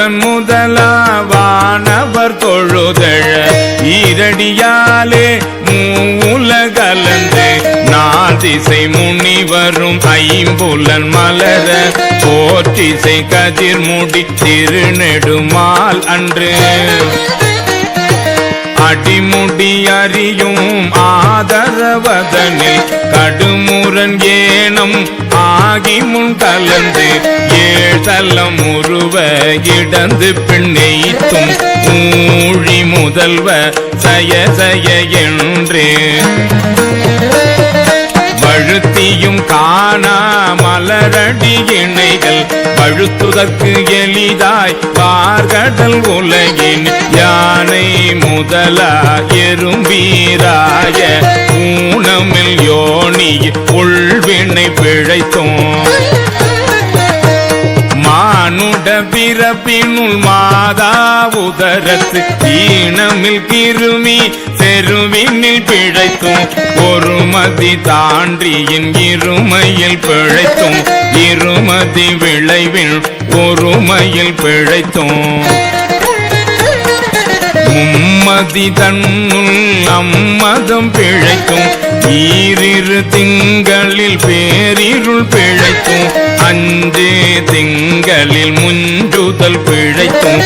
முதன் முதலாவானவர் தொழுதழ ஈரடியாலே மூலகலந்து நாதிசை முனிவரும் ஐம்புலன் மலர போற்றிசை கதிர் முடி திருநெடுமால் அன்று அடிமுடி அறியும் ஆதரவதனில் கடுமுரன் ஏனம் ஆகி முன் கலந்து ஏழலம் உருவ இடந்து பின்னெய்த்தும் ஊழி முதல்வ சய சய என்று வழுத்தியும் காணா மலரடி இணைகள் பழுத்துதற்கு எளிதாய் பார்கடல் உலகின் யானை முதலா எறும்பீராய ஊனமில் யோனி உள்வினை பிழைத்தோம் மானுட பிறப்பினுள் மாதா உதரத்து ஈனமில் கிருமி செருவினில் பிழைத்தும் ஒருமதி தாண்டியின் இருமையில் பிழைத்தும் இருமதி விளைவில் ஒருமையில் பிழைத்தும் மும்மதி தன்னுள் அம்மதம் பிழைத்தும் ஈரிரு திங்களில் பேரிருள் பிழைத்தும் அஞ்சே திங்களில் முஞ்சுதல் பிழைத்தும்